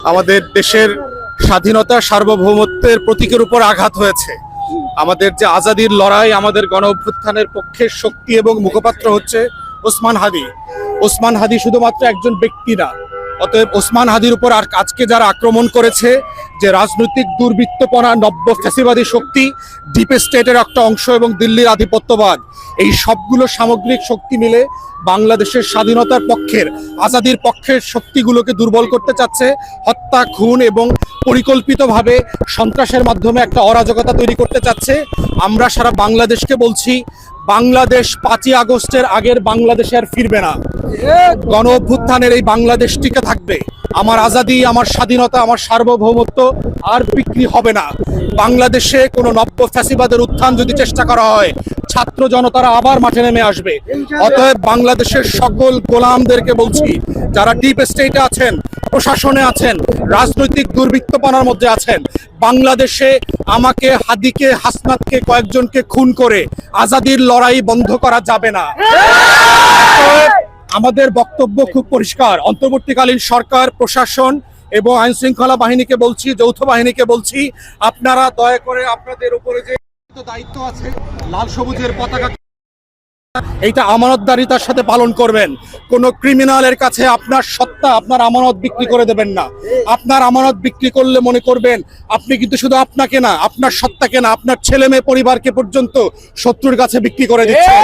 আমাদের দেশের স্বাধীনতা সার্বভৌমত্বের প্রতীকের উপর আঘাত হয়েছে। আমাদের যে আজাদির লড়াই, আমাদের গণ অভ্যুত্থানের পক্ষের শক্তি এবং মুখপাত্র হচ্ছে ওসমান হাদি। ওসমান হাদি শুধুমাত্র একজন ব্যক্তি না, অতএব ওসমান হাদির উপর আর আজকে যারা আক্রমণ করেছে, যে রাজনৈতিক দুর্বৃত্তপনা, নব্য ফ্যাসিবাদী শক্তি, ডিপ স্টেটের একটা অংশ এবং দিল্লির আধিপত্যবাদ, এই সবগুলো সামগ্রিক শক্তি মিলে বাংলাদেশের স্বাধীনতার পক্ষের, আজাদির পক্ষের শক্তিগুলোকে দুর্বল করতে চাচ্ছে। হত্যা, খুন এবং পরিকল্পিতভাবে সন্ত্রাসের মাধ্যমে একটা অরাজকতা তৈরি করতে চাচ্ছে। আমরা সারা বাংলাদেশকে বলছি, বাংলাদেশ 5ই আগস্টের আগের বাংলাদেশে আর ফিরবে না। গণ অভ্যুত্থানের এই বাংলাদেশ টিকে থাকবে। আমার আজাদি, আমার স্বাধীনতা, আমার সার্বভৌমত্ব আর বিক্রি হবে না। বাংলাদেশে কোনো নব্য ফ্যাসিবাদের উত্থান যদি চেষ্টা করা হয়, ছাত্র জনতারা আবার মাঠে নেমে আসবে। অতএব বাংলাদেশের সকল গোলামদেরকে বলছি, যারা ডিপ স্টেটে আছেন, প্রশাসনে আছেন, রাজনৈতিক দুর্বৃত্তপনার মধ্যে আছেন, বাংলাদেশে আমাকে, হাদিকে, হাসনাতকে, কয়েকজনকে খুন করে আজাদির লড়াই বন্ধ করা যাবে না। আমাদের বক্তব্য খুব পরিষ্কার। অন্তর্বর্তীকালীন সরকার, প্রশাসন এবং আইন শৃঙ্খলা বাহিনীকে বলছি, যৌথ বাহিনীকে বলছি, আপনারা দয়া করে আপনাদের উপরে যে দায়িত্ব আছে, লাল সবুজের পতাকা, এইটা আমানতদারিতার সাথে পালন করবেন। কোন ক্রিমিনালের কাছে আপনার সত্তা, আপনার আমানত বিক্রি করে দেবেন না। আপনার আমানত বিক্রি করলে মনে করবেন আপনি কিন্তু শুধু আপনাকে না, আপনার সত্তাকে না, আপনার ছেলে মেয়ে পরিবারকে পর্যন্ত শত্রুর কাছে বিক্রি করে দিচ্ছেন।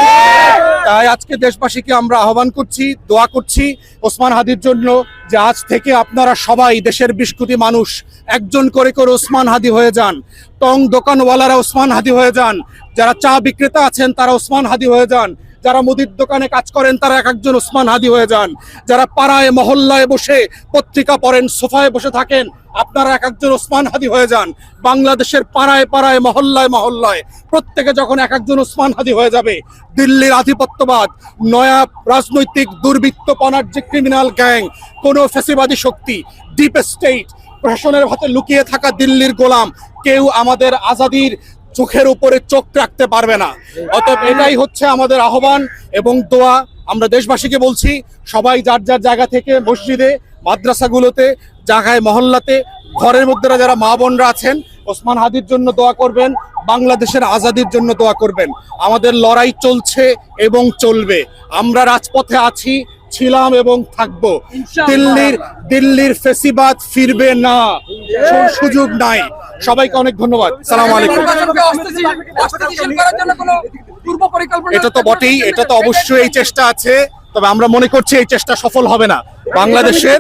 তাই আজকে দেশবাসীকে আমরা আহ্বান করছি, দোয়া করছি ওসমান হাদির জন্য, যে আজ থেকে আপনারা সবাই, দেশের 20 কোটি মানুষ, একজন করে করে ওসমান হাদি হয়ে যান। টং দোকানওয়ালারা ওসমান হাদি হয়ে যান, যারা চা বিক্রেতা আছেন তারা ওসমান হাদি হয়ে যান, যারা মুদির দোকানে কাজ করেন তারা এক একজন ওসমান হাদি হয়ে যান, যারা পাড়ায় মহল্লায় বসে পত্রিকা পড়েন, সোফায় বসে থাকেন, আপনারা এক একজন ওসমান হাদি হয়ে যান। বাংলাদেশের পাড়ায় পাড়ায়, মহল্লায় মহল্লায় প্রত্যেকে যখন এক একজন ওসমান হাদি হয়ে যাবে, দিল্লির আধিপত্যবাদ, নয়া রাজনৈতিক দুর্বৃত্তপনার যে ক্রিমিনাল গ্যাং, কোনো ফ্যাসিবাদী শক্তি, ডিপ স্টেট, প্রশাসনের হাতে লুকিয়ে থাকা দিল্লির গোলাম, কেউ আমাদের আজাদির চোখের উপরে চোখ রাখতে পারবে না। অতএব এটাই হচ্ছে আমাদের আহ্বান এবং দোয়া। আমরা দেশবাসীকে বলছি, সবাই যার যার জায়গা থেকে মসজিদে, মাদ্রাসাগুলোতে, জায়গায়, মহল্লাতে, ঘরের মধ্যে যারা মা বোনরা আছেন, ওসমান হাদির জন্য দোয়া করবেন, বাংলাদেশের আজাদির জন্য দোয়া করবেন। আমাদের লড়াই চলছে এবং চলবে। আমরা রাজপথে আছি, ছিলাম এবং থাকবো। দিল্লির ফেসিবাদ ফিরবে না, সুযোগ নাই। সবাইকে অনেক ধন্যবাদ। সালাম আলাইকুম। এটা তো বটেই, এটা তো অবশ্যই এই চেষ্টা আছে, তবে আমরা মনে করছি এই চেষ্টা সফল হবে না। বাংলাদেশের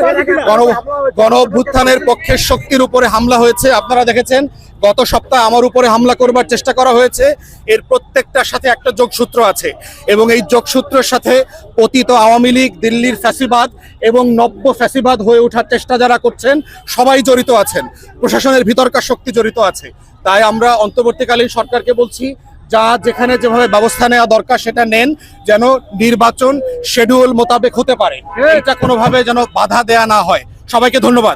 গণ অভ্যুত্থানের পক্ষের শক্তির উপরে হামলা হয়েছে। আপনারা দেখেছেন গত সপ্তাহে আমার উপরে হামলা করবার চেষ্টা করা হয়েছে। এর প্রত্যেকটার সাথে একটা যোগসূত্র আছে এবং এই যোগসূত্রের সাথে পতিত আওয়ামী লীগ, দিল্লির ফ্যাসিবাদ এবং নব্য ফ্যাসিবাদ হয়ে ওঠার চেষ্টা যারা করছেন, সবাই জড়িত আছেন। প্রশাসনের ভিতরকার শক্তি জড়িত আছে। তাই আমরা অন্তর্বর্তীকালীন সরকারকে বলছি, যা যেখানে যেভাবে ব্যবস্থা নেওয়া দরকার সেটা নেন, যেন নির্বাচন শিডিউল মোতাবেক হতে পারে। এটা কোনোভাবে যেন বাধা দেয়া না হয়। সবাইকে ধন্যবাদ।